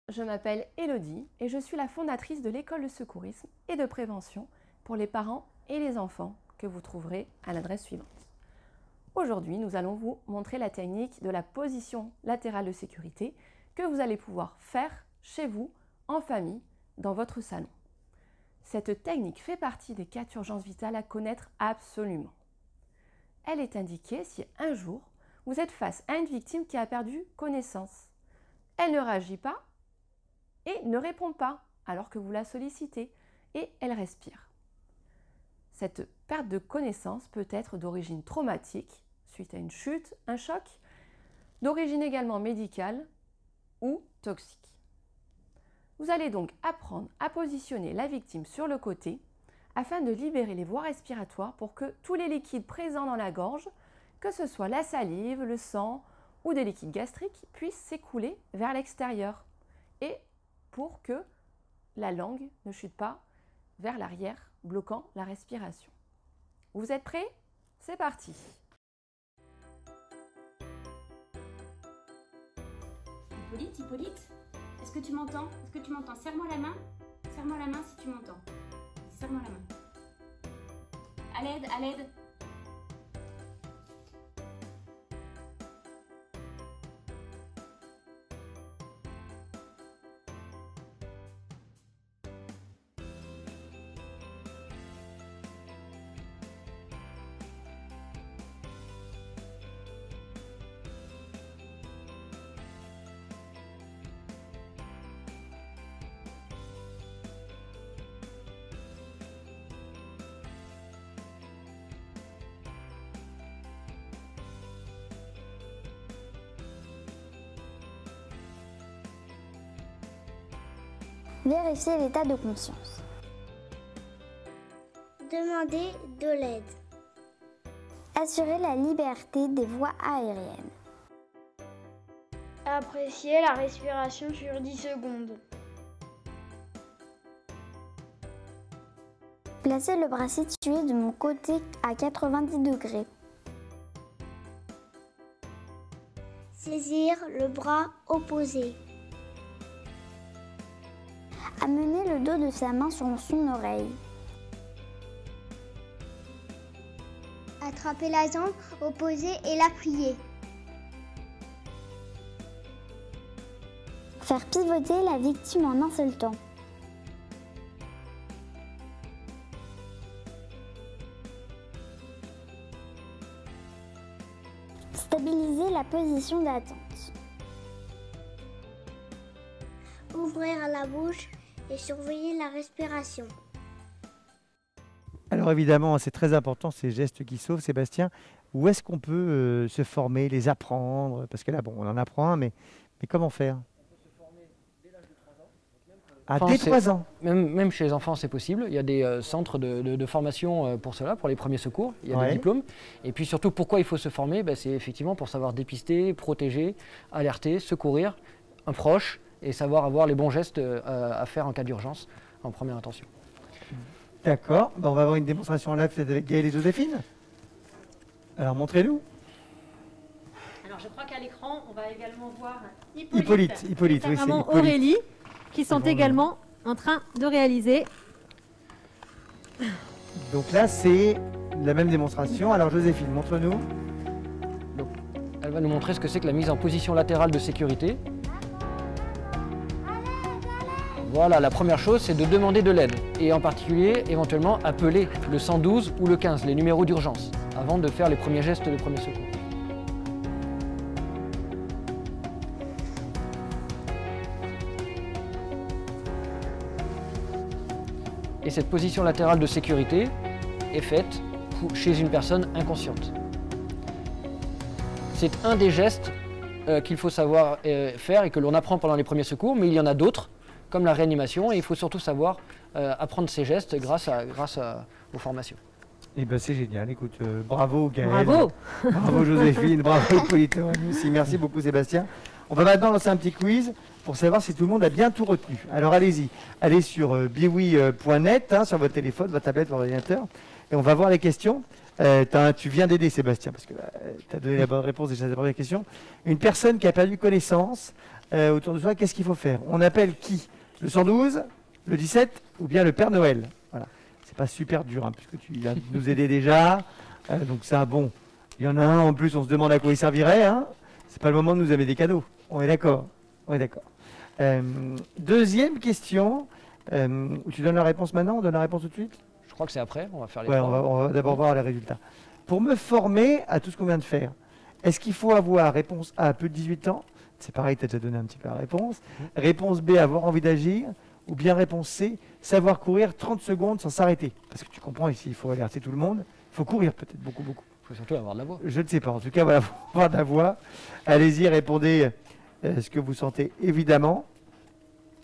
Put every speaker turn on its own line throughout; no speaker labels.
Je m'appelle Élodie et je suis la fondatrice de l'école de secourisme et de prévention pour les parents et les enfants que vous trouverez à l'adresse suivante. Aujourd'hui, nous allons vous montrer la technique de la position latérale de sécurité que vous allez pouvoir faire chez vous, en famille, dans votre salon. Cette technique fait partie des cas d'urgence vitale à connaître absolument. Elle est indiquée si un jour, vous êtes face à une victime qui a perdu connaissance. Elle ne réagit pas et ne répond pas alors que vous la sollicitez et elle respire. Cette perte de connaissance peut être d'origine traumatique, suite à une chute, un choc, d'origine également médicale ou toxique. Vous allez donc apprendre à positionner la victime sur le côté afin de libérer les voies respiratoires pour que tous les liquides présents dans la gorge, que ce soit la salive, le sang ou des liquides gastriques, puissent s'écouler vers l'extérieur et pour que la langue ne chute pas vers l'arrière, bloquant la respiration. Vous êtes prêts? C'est parti!
Hippolyte, est-ce que tu m'entends? Est-ce que tu m'entends? Serre-moi la main. Serre-moi la main si tu m'entends. Serre-moi la main. À l'aide, à l'aide.
Vérifier l'état de conscience.
Demander de l'aide.
Assurer la liberté des voies aériennes.
Apprécier la respiration sur 10 secondes.
Placer le bras situé de mon côté à 90 degrés.
Saisir le bras opposé.
Amener le dos de sa main sur son oreille.
Attraper la jambe opposée et la plier.
Faire pivoter la victime en un seul temps. Stabiliser la position d'attente.
Ouvrir la bouche et surveiller la respiration.
Alors évidemment, c'est très important ces gestes qui sauvent. Sébastien, où est-ce qu'on peut se former, les apprendre? Parce que là, bon, on en apprend un, mais comment faire?
On peut se former dès l'âge de 3 ans.
Ah, dès 3 ans?
Même chez les enfants, c'est possible. Il y a des centres de formation pour cela, pour les premiers secours. Il y a des diplômes. Et puis surtout, pourquoi il faut se former? C'est effectivement pour savoir dépister, protéger, alerter, secourir un proche et savoir avoir les bons gestes à faire en cas d'urgence en première intention.
D'accord, on va avoir une démonstration en live avec Gaëlle et Joséphine. Alors montrez-nous.
Alors je crois qu'à l'écran, on va également voir
Hippolyte, oui,
sa maman
c'est Hippolyte.
Aurélie, qui sont également en train de réaliser.
Donc là, c'est la même démonstration. Alors Joséphine, montre-nous.
Donc, elle va nous montrer ce que c'est que la mise en position latérale de sécurité. Voilà, la première chose, c'est de demander de l'aide. Et en particulier, éventuellement, appeler le 112 ou le 15, les numéros d'urgence, avant de faire les premiers gestes de premier secours. Et cette position latérale de sécurité est faite chez une personne inconsciente. C'est un des gestes qu'il faut savoir faire et que l'on apprend pendant les premiers secours, mais il y en a d'autres, comme la réanimation, et il faut surtout savoir apprendre ces gestes grâce aux formations.
Eh ben c'est génial, écoute, bravo Gaëlle.
Bravo.
Bravo Joséphine, bravo Hippolyte aussi, merci beaucoup Sébastien. On va maintenant lancer un petit quiz pour savoir si tout le monde a bien tout retenu. Alors allez-y, allez sur biwi.net, sur votre téléphone, votre tablette, votre ordinateur, Et on va voir les questions. Tu viens d'aider Sébastien, parce que tu as donné la bonne réponse déjà à la première question. Une personne qui a perdu connaissance autour de soi, qu'est-ce qu'il faut faire? On appelle qui? Le 112, le 17 ou bien le Père Noël? Voilà. C'est pas super dur, hein, puisque tu viens de nous aider déjà. Donc ça, bon, il y en a un en plus, on se demande à quoi il servirait. Hein. C'est pas le moment de nous amener des cadeaux. On est d'accord. On est d'accord. Deuxième question. Tu donnes la réponse maintenant? On donne la réponse tout de suite?
Je crois que c'est après, on va faire les
Ouais,
trois.
on va d'abord voir les résultats. Pour me former à tout ce qu'on vient de faire, est-ce qu'il faut avoir réponse A, plus de 18 ans? C'est pareil, tu as déjà donné un petit peu la réponse. Réponse B, avoir envie d'agir. Ou bien réponse C, savoir courir 30 secondes sans s'arrêter. Parce que tu comprends ici, il faut alerter tout le monde. Il faut courir peut-être beaucoup.
Il faut surtout avoir de la voix.
Je ne sais pas. En tout cas, voilà, faut avoir de la voix. Allez-y, répondez ce que vous sentez, évidemment.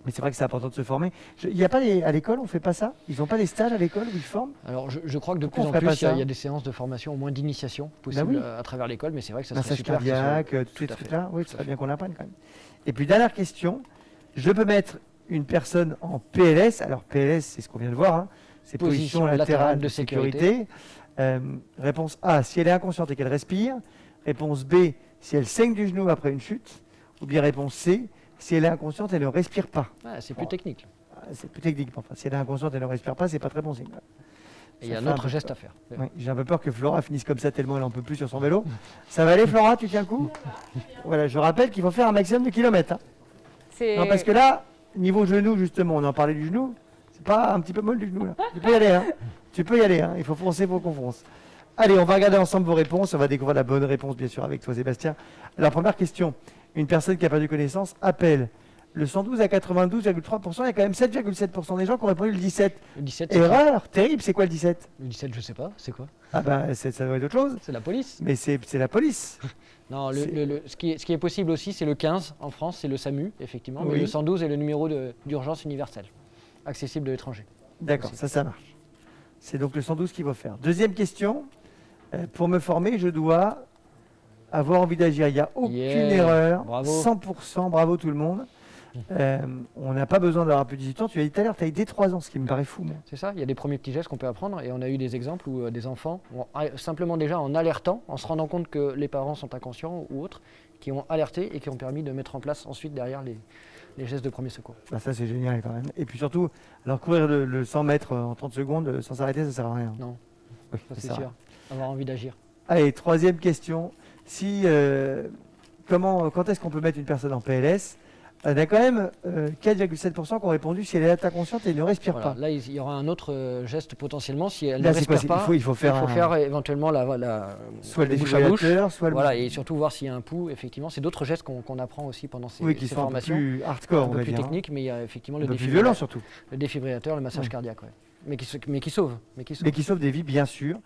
Mais c'est vrai que c'est important de se former. Il n'y a pas à l'école, on ne fait pas ça? Ils n'ont pas des stages à l'école où ils forment?
Alors je crois que de
Pourquoi
plus
on
en
ferait pas
plus, il
ça
y a des séances de formation, au moins d'initiation possibles
oui.
à travers l'école, mais c'est vrai que ça serait
Massage
super. que ce soit-
cardiaque, tous ces
Tout à fait.
trucs-là. Oui, ce serait bien qu'on l'apprenne quand même. Et puis, dernière question. Je peux mettre une personne en PLS. Alors, PLS, c'est ce qu'on vient de voir. Hein. C'est position latérale de sécurité. Réponse A, si elle est inconsciente et qu'elle respire. Réponse B, si elle saigne du genou après une chute. Ou bien réponse C, si elle est inconsciente, elle ne respire pas.
Ah, c'est plus technique.
C'est plus technique. Enfin, si elle est inconsciente, elle ne respire pas, c'est pas très bon signe.
Et il y a
Ça
un
fait un
autre
peu
geste
peur.
à faire.
Oui, j'ai un peu peur que Flora finisse comme ça tellement elle n'en peut plus sur son vélo. Ça va aller, Flora? Tu tiens le coup? Voilà, je rappelle qu'il faut faire un maximum de kilomètres. Hein. Non, parce que là, niveau genou, justement, on en parlait du genou, c'est pas un petit peu molle du genou là. Tu peux y aller, hein. Tu peux y aller, hein. Il faut foncer, il faut qu'on fonce. Allez, on va regarder ensemble vos réponses. On va découvrir la bonne réponse, bien sûr, avec toi, Sébastien. Alors, première question. Une personne qui a perdu connaissance appelle le 112 à 92,3%. Il y a quand même 7,7% des gens qui ont répondu le 17.
Le 17, c'est qui?
Erreur, terrible. C'est quoi le 17?
Le 17, je sais pas, c'est quoi?
Ah bah, ça doit être autre chose.
C'est la police.
Mais c'est la police.
Non,
C'est-
ce qui est possible aussi, c'est le 15 en France, c'est le SAMU, effectivement. Mais
Oui.
le 112 est le numéro d'urgence universelle, accessible de l'étranger.
D'accord, ça marche. C'est donc le 112 qu'il faut faire. Deuxième question. Pour me former, je dois avoir envie d'agir. Il n'y a aucune erreur.
Bravo.
100%, bravo tout le monde. On n'a pas besoin d'avoir plus de 18 ans. Tu as dit tout à l'heure, tu as eu dès 3 ans, ce qui me paraît fou. Moi.
C'est ça, il y a des premiers petits gestes qu'on peut apprendre et on a eu des exemples où des enfants, simplement déjà en alertant, en se rendant compte que les parents sont inconscients ou autres, qui ont alerté et qui ont permis de mettre en place ensuite derrière les gestes de premier secours.
Bah, ça, c'est génial quand même. Et puis surtout, alors courir le 100 mètres en 30 secondes sans s'arrêter, ça ne sert à rien.
Non,
Oui,
ça
ça
c'est
sert à
sûr. Avoir envie d'agir.
Allez, troisième question. Quand est-ce qu'on peut mettre une personne en PLS? On a quand même 4,7% qui ont répondu si elle est inconsciente et ne respire
Voilà,
pas.
là, il y aura un autre geste potentiellement si elle
Là,
ne
c'est quoi?
respire pas.
Il faut faire
éventuellement
soit le
bouche à bouche.
défibrillateur, soit le
Voilà, et surtout voir s'il y a un pouls, effectivement. C'est d'autres gestes qu'on apprend aussi pendant ces,
oui, qui
ces
sont un peu
formations.
plus hardcore,
Un
on
peu
va
plus
dire.
techniques, mais il y a effectivement
Un
le
peu plus violent surtout.
défibrillateur, le massage
Ouais.
cardiaque. Ouais. Mais qui sauve.
Mais qui sauvent des vies, bien sûr.